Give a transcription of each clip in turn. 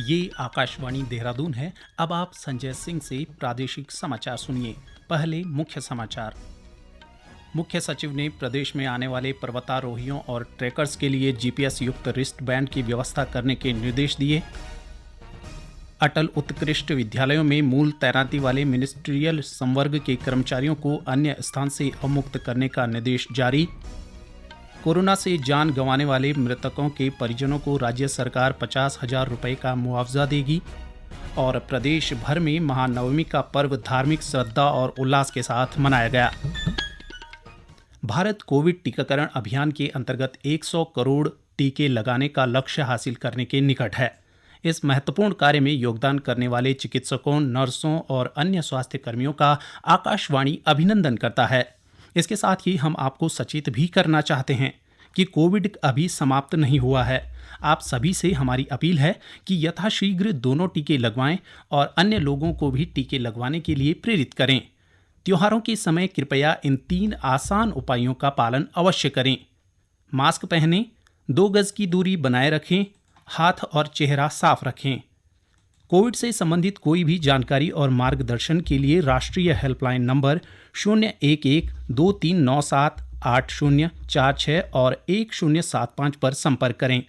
ये आकाशवाणी देहरादून है। अब आप संजय सिंह से प्रादेशिक समाचार सुनिए। पहले मुख्य समाचार। मुख्य सचिव ने प्रदेश में आने वाले पर्वतारोहियों और ट्रैकर्स के लिए जीपीएस युक्त रिस्ट बैंड की व्यवस्था करने के निर्देश दिए। अटल उत्कृष्ट विद्यालयों में मूल तैनाती वाले मिनिस्ट्रियल संवर्ग के कर्मचारियों को अन्य स्थान से अवमुक्त करने का निर्देश जारी। कोरोना से जान गंवाने वाले मृतकों के परिजनों को राज्य सरकार 50,000 रुपये का मुआवजा देगी। और प्रदेश भर में महानवमी का पर्व धार्मिक श्रद्धा और उल्लास के साथ मनाया गया। भारत कोविड टीकाकरण अभियान के अंतर्गत 100 करोड़ टीके लगाने का लक्ष्य हासिल करने के निकट है। इस महत्वपूर्ण कार्य में योगदान करने वाले चिकित्सकों, नर्सों और अन्य स्वास्थ्य कर्मियों का आकाशवाणी अभिनंदन करता है। इसके साथ ही हम आपको सचेत भी करना चाहते हैं कि कोविड अभी समाप्त नहीं हुआ है। आप सभी से हमारी अपील है कि यथाशीघ्र दोनों टीके लगवाएं और अन्य लोगों को भी टीके लगवाने के लिए प्रेरित करें। त्योहारों के समय कृपया इन 3 आसान उपायों का पालन अवश्य करें। मास्क पहनें, 2 गज की दूरी बनाए रखें, हाथ और चेहरा साफ रखें। कोविड से संबंधित कोई भी जानकारी और मार्गदर्शन के लिए राष्ट्रीय हेल्पलाइन नंबर 011-2397-8046 और 1075 पर संपर्क करें।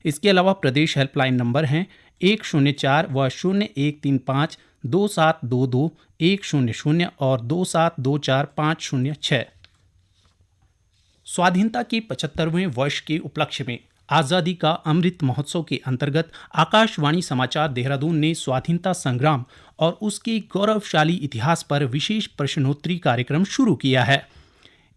इसके अलावा प्रदेश हेल्पलाइन नंबर हैं 104 व 0135-2722-100 और 2724-506। स्वाधीनता के 75वें वर्ष के उपलक्ष्य में आज़ादी का अमृत महोत्सव के अंतर्गत आकाशवाणी समाचार देहरादून ने स्वाधीनता संग्राम और उसके गौरवशाली इतिहास पर विशेष प्रश्नोत्तरी कार्यक्रम शुरू किया है।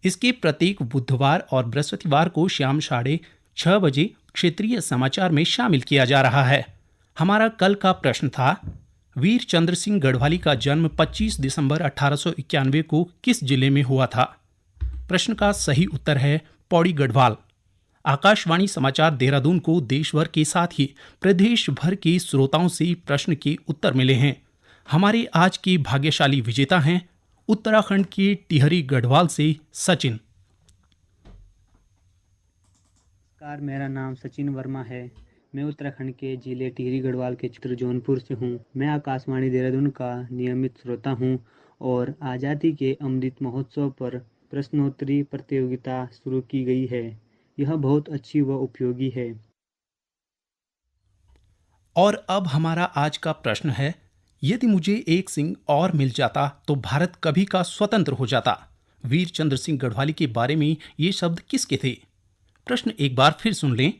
इसके प्रत्येक बुधवार और बृहस्पतिवार को शाम 6:30 बजे क्षेत्रीय समाचार में शामिल किया जा रहा है। हमारा कल का प्रश्न था, वीर चंद्र सिंह गढ़वाली का जन्म 25 दिसंबर 1891 को किस जिले में हुआ था? प्रश्न का सही उत्तर है पौड़ी गढ़वाल। आकाशवाणी समाचार देहरादून को देशभर के साथ ही प्रदेश भर के श्रोताओं से प्रश्न के उत्तर मिले हैं। हमारे आज के भाग्यशाली विजेता हैं उत्तराखंड के टिहरी गढ़वाल से सचिन। नमस्कार, मेरा नाम सचिन वर्मा है। मैं उत्तराखंड के जिले टिहरी गढ़वाल के क्षेत्र जौनपुर से हूँ। मैं आकाशवाणी देहरादून का नियमित श्रोता हूँ और आज़ादी के अमृत महोत्सव पर प्रश्नोत्तरी प्रतियोगिता शुरू की गई है। यह बहुत अच्छी व उपयोगी है। और अब हमारा आज का प्रश्न है, यदि मुझे एक सिंह और मिल जाता तो भारत कभी का स्वतंत्र हो जाता। वीर चंद्र सिंह गढ़वाली के बारे में ये शब्द किसके थे? प्रश्न एक बार फिर सुन लें।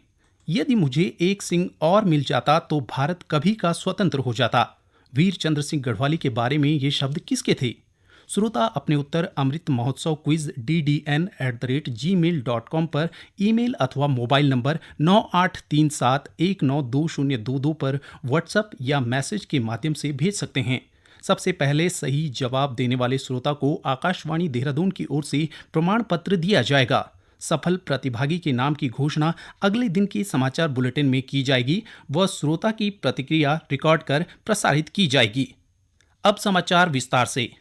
यदि मुझे एक सिंह और मिल जाता तो भारत कभी का स्वतंत्र हो जाता। वीर चंद्र सिंह गढ़वाली के बारे में ये शब्द किसके थे? श्रोता अपने उत्तर अमृत महोत्सव क्विज ddn@gmail.com पर ईमेल अथवा मोबाइल नंबर 9837192022 पर व्हाट्सएप या मैसेज के माध्यम से भेज सकते हैं। सबसे पहले सही जवाब देने वाले श्रोता को आकाशवाणी देहरादून की ओर से प्रमाण पत्र दिया जाएगा। सफल प्रतिभागी के नाम की घोषणा अगले दिन के समाचार बुलेटिन में की जाएगी व श्रोता की प्रतिक्रिया रिकॉर्ड कर प्रसारित की जाएगी। अब समाचार विस्तार से।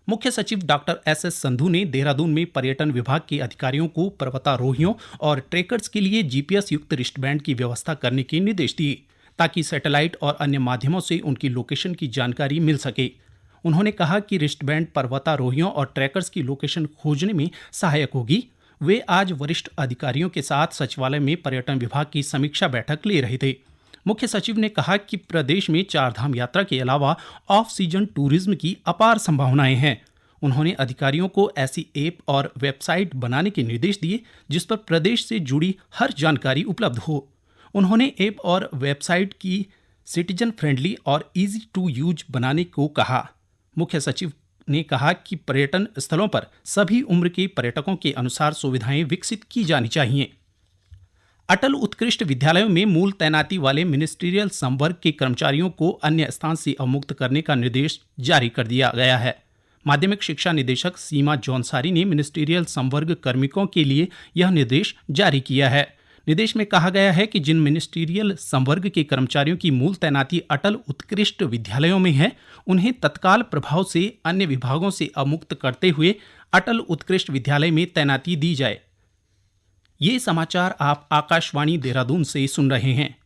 मुख्य सचिव डॉक्टर SS संधू ने देहरादून में पर्यटन विभाग के अधिकारियों को पर्वतारोहियों और ट्रेकर्स के लिए जीपीएस युक्त रिस्टबैंड की व्यवस्था करने के निर्देश दिए ताकि सैटेलाइट और अन्य माध्यमों से उनकी लोकेशन की जानकारी मिल सके। उन्होंने कहा कि रिस्टबैंड पर्वतारोहियों और ट्रैकर्स की लोकेशन खोजने में सहायक होगी। वे आज वरिष्ठ अधिकारियों के साथ सचिवालय में पर्यटन विभाग की समीक्षा बैठक ले रहे थे। मुख्य सचिव ने कहा कि प्रदेश में 4 धाम यात्रा के अलावा ऑफ सीजन टूरिज्म की अपार संभावनाएं हैं। उन्होंने अधिकारियों को ऐसी ऐप और वेबसाइट बनाने के निर्देश दिए जिस पर प्रदेश से जुड़ी हर जानकारी उपलब्ध हो। उन्होंने ऐप और वेबसाइट की सिटीजन फ्रेंडली और इजी टू यूज बनाने को कहा। मुख्य सचिव ने कहा कि पर्यटन स्थलों पर सभी उम्र के पर्यटकों के अनुसार सुविधाएं विकसित की जानी चाहिए। अटल उत्कृष्ट विद्यालयों में मूल तैनाती वाले मिनिस्ट्रियल संवर्ग के कर्मचारियों को अन्य स्थान से अवमुक्त करने का निर्देश जारी कर दिया गया है। माध्यमिक शिक्षा निदेशक सीमा जौनसारी ने मिनिस्ट्रियल संवर्ग कार्मिकों के लिए यह निर्देश जारी किया है। निर्देश में कहा गया है कि जिन मिनिस्ट्रियल संवर्ग के कर्मचारियों की मूल तैनाती अटल उत्कृष्ट विद्यालयों में है, उन्हें तत्काल प्रभाव से अन्य विभागों से अवमुक्त करते हुए अटल उत्कृष्ट विद्यालय में तैनाती दी जाए। ये समाचार आप आकाशवाणी देहरादून से सुन रहे हैं।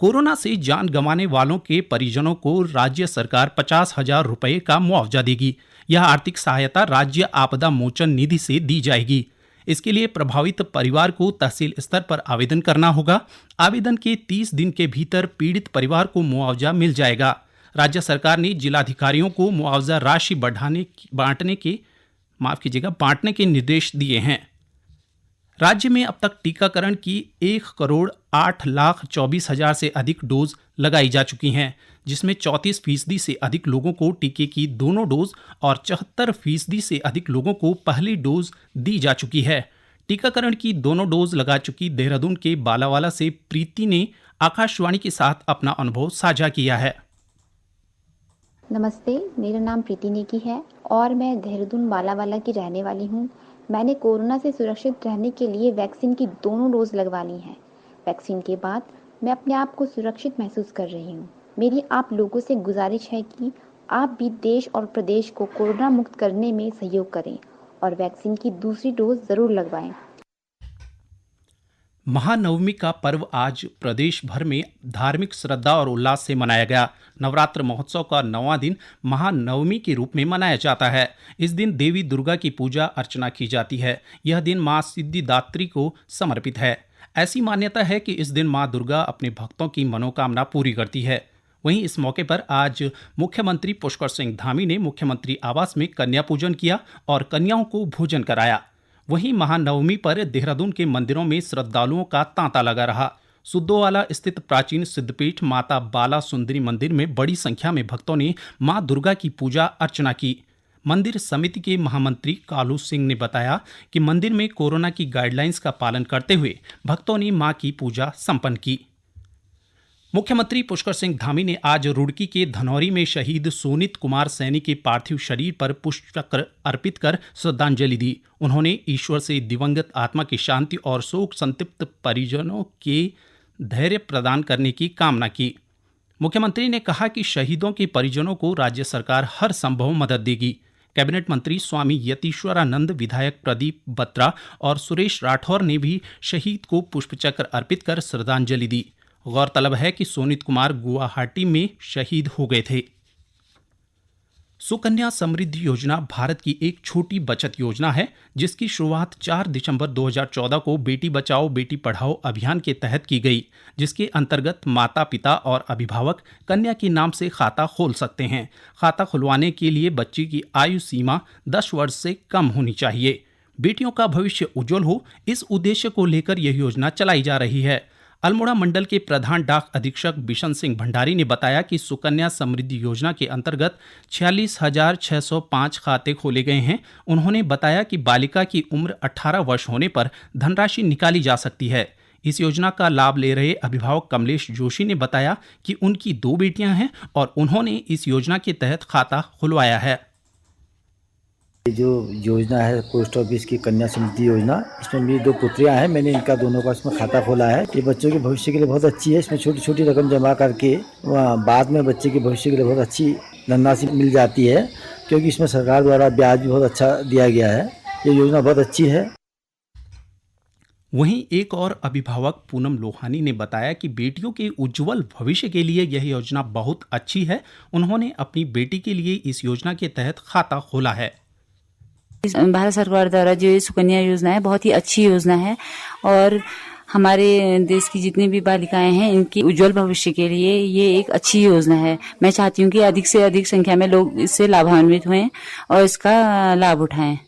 कोरोना से जान गंवाने वालों के परिजनों को राज्य सरकार 50,000 रुपये का मुआवजा देगी। यह आर्थिक सहायता राज्य आपदा मोचन निधि से दी जाएगी। इसके लिए प्रभावित परिवार को तहसील स्तर पर आवेदन करना होगा। आवेदन के 30 दिन के भीतर पीड़ित परिवार को मुआवजा मिल जाएगा। राज्य सरकार ने जिलाधिकारियों को मुआवजा राशि बांटने के निर्देश दिए हैं। राज्य में अब तक टीकाकरण की 1,08,24,000 से अधिक डोज लगाई जा चुकी हैं, जिसमें 34% से अधिक लोगों को टीके की दोनों डोज और 74% से अधिक लोगों को पहली डोज दी जा चुकी है। टीकाकरण की दोनों डोज लगा चुकी देहरादून के बालावाला से प्रीति ने आकाशवाणी के साथ अपना अनुभव साझा किया है। नमस्ते, मेरा नाम प्रीति नेगी है और मैं देहरादून बालावाला की रहने वाली हूँ। मैंने कोरोना से सुरक्षित रहने के लिए वैक्सीन की दोनों डोज लगवा ली हैं। वैक्सीन के बाद मैं अपने आप को सुरक्षित महसूस कर रही हूँ। मेरी आप लोगों से गुजारिश है कि आप भी देश और प्रदेश को कोरोना मुक्त करने में सहयोग करें और वैक्सीन की दूसरी डोज ज़रूर लगवाएं। महानवमी का पर्व आज प्रदेश भर में धार्मिक श्रद्धा और उल्लास से मनाया गया। नवरात्र महोत्सव का 9वां दिन महानवमी के रूप में मनाया जाता है। इस दिन देवी दुर्गा की पूजा अर्चना की जाती है। यह दिन मां सिद्धिदात्री को समर्पित है। ऐसी मान्यता है कि इस दिन मां दुर्गा अपने भक्तों की मनोकामना पूरी करती है। वहीं इस मौके पर आज मुख्यमंत्री पुष्कर सिंह धामी ने मुख्यमंत्री आवास में कन्या पूजन किया और कन्याओं को भोजन कराया। वहीं महानवमी पर देहरादून के मंदिरों में श्रद्धालुओं का तांता लगा रहा। सुद्दोवाला स्थित प्राचीन सिद्धपीठ माता बाला सुंदरी मंदिर में बड़ी संख्या में भक्तों ने मां दुर्गा की पूजा अर्चना की। मंदिर समिति के महामंत्री कालू सिंह ने बताया कि मंदिर में कोरोना की गाइडलाइंस का पालन करते हुए भक्तों ने मां की पूजा संपन्न की। मुख्यमंत्री पुष्कर सिंह धामी ने आज रुड़की के धनौरी में शहीद सोनित कुमार सैनी के पार्थिव शरीर पर पुष्पचक्र अर्पित कर श्रद्धांजलि दी। उन्होंने ईश्वर से दिवंगत आत्मा की शांति और शोक संतप्त परिजनों के धैर्य प्रदान करने की कामना की। मुख्यमंत्री ने कहा कि शहीदों के परिजनों को राज्य सरकार हर संभव मदद देगी। कैबिनेट मंत्री स्वामी यतीश्वरानंद, विधायक प्रदीप बत्रा और सुरेश राठौर ने भी शहीद को पुष्पचक्र अर्पित कर श्रद्धांजलि दी। गौरतलब है कि सोनित कुमार गुवाहाटी में शहीद हो गए थे। सुकन्या समृद्धि योजना भारत की एक छोटी बचत योजना है, जिसकी शुरुआत 4 दिसंबर 2014 को बेटी बचाओ बेटी पढ़ाओ अभियान के तहत की गई, जिसके अंतर्गत माता पिता और अभिभावक कन्या के नाम से खाता खोल सकते हैं। खाता खुलवाने के लिए बच्ची की आयु सीमा 10 वर्ष से कम होनी चाहिए। बेटियों का भविष्य उज्जवल हो, इस उद्देश्य को लेकर यह योजना चलाई जा रही है। अल्मोड़ा मंडल के प्रधान डाक अधीक्षक बिशन सिंह भंडारी ने बताया कि सुकन्या समृद्धि योजना के अंतर्गत 46,605 खाते खोले गए हैं। उन्होंने बताया कि बालिका की उम्र 18 वर्ष होने पर धनराशि निकाली जा सकती है। इस योजना का लाभ ले रहे अभिभावक कमलेश जोशी ने बताया कि उनकी 2 बेटियां हैं और उन्होंने इस योजना के तहत खाता खुलवाया है। जो योजना है पोस्ट ऑफिस की कन्या समृद्धि योजना, इसमें मेरी 2 पुत्रियां हैं। मैंने इनका दोनों का इसमें खाता खोला है। ये बच्चों के भविष्य के लिए बहुत अच्छी है। इसमें छोटी छोटी रकम जमा करके बाद में बच्चे के भविष्य के लिए बहुत अच्छी धनराशि मिल जाती है, क्योंकि इसमें सरकार द्वारा ब्याज भी बहुत अच्छा दिया गया है। ये योजना बहुत अच्छी है। वहीं एक और अभिभावक पूनम लोहानी ने बताया कि बेटियों के उज्जवल भविष्य के लिए यह योजना बहुत अच्छी है। उन्होंने अपनी बेटी के लिए इस योजना के तहत खाता खोला है। भारत सरकार द्वारा जो ये सुकन्या योजना है बहुत ही अच्छी योजना है और हमारे देश की जितनी भी बालिकाएं हैं इनकी उज्जवल भविष्य के लिए ये एक अच्छी योजना है। मैं चाहती हूँ कि अधिक से अधिक संख्या में लोग इससे लाभान्वित हुए और इसका लाभ उठाएं।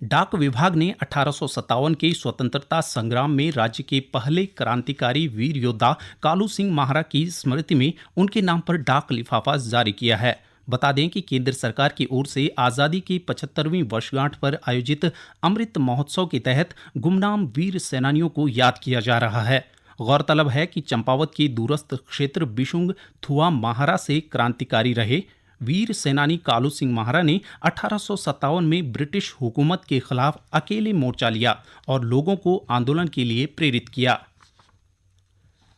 डाक विभाग ने 1857 के स्वतंत्रता संग्राम में राज्य के पहले क्रांतिकारी वीर योद्धा कालू सिंह महारा की स्मृति में उनके नाम पर डाक लिफाफा जारी किया है। बता दें कि केंद्र सरकार की ओर से आज़ादी की 75वीं वर्षगांठ पर आयोजित अमृत महोत्सव के तहत गुमनाम वीर सेनानियों को याद किया जा रहा है। गौरतलब है कि चंपावत के दूरस्थ क्षेत्र बिशुंग थुआ महारा से क्रांतिकारी रहे वीर सेनानी कालू सिंह महारा ने 1857 में ब्रिटिश हुकूमत के खिलाफ अकेले मोर्चा लिया और लोगों को आंदोलन के लिए प्रेरित किया।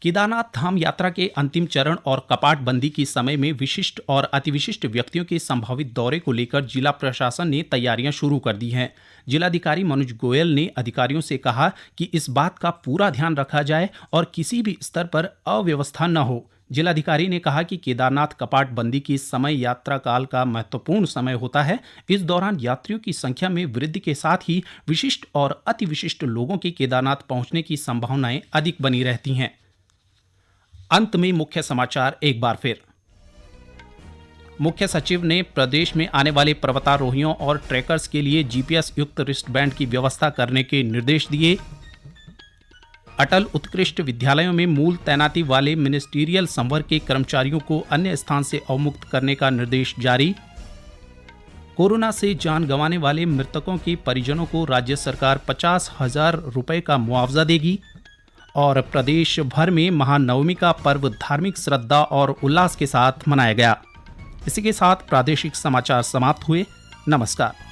केदारनाथ धाम यात्रा के अंतिम चरण और कपाट बंदी की समय में विशिष्ट और अतिविशिष्ट व्यक्तियों के संभावित दौरे को लेकर जिला प्रशासन ने तैयारियां शुरू कर दी हैं। जिलाधिकारी मनोज गोयल ने अधिकारियों से कहा कि इस बात का पूरा ध्यान रखा जाए और किसी भी स्तर पर अव्यवस्था न हो। जिलाधिकारी ने कहा कि केदारनाथ कपाट बंदी की समय यात्रा काल का महत्वपूर्ण समय होता है। इस दौरान यात्रियों की संख्या में वृद्धि के साथ ही विशिष्ट और अतिविशिष्ट लोगों के केदारनाथ पहुंचने की संभावनाएं अधिक बनी रहती हैं। अंत में मुख्य समाचार एक बार फिर। मुख्य सचिव ने प्रदेश में आने वाले पर्वतारोहियों और ट्रैकर्स के लिए जीपीएस युक्त रिस्टबैंड की व्यवस्था करने के निर्देश दिए। अटल उत्कृष्ट विद्यालयों में मूल तैनाती वाले मिनिस्टीरियल संवर्ग के कर्मचारियों को अन्य स्थान से अवमुक्त करने का निर्देश जारी। कोरोना से जान गंवाने वाले मृतकों के परिजनों को राज्य सरकार 50,000 रुपये का मुआवजा देगी। और प्रदेश भर में महानवमी का पर्व धार्मिक श्रद्धा और उल्लास के साथ मनाया गया। इसी के साथ प्रादेशिक समाचार समाप्त हुए। नमस्कार।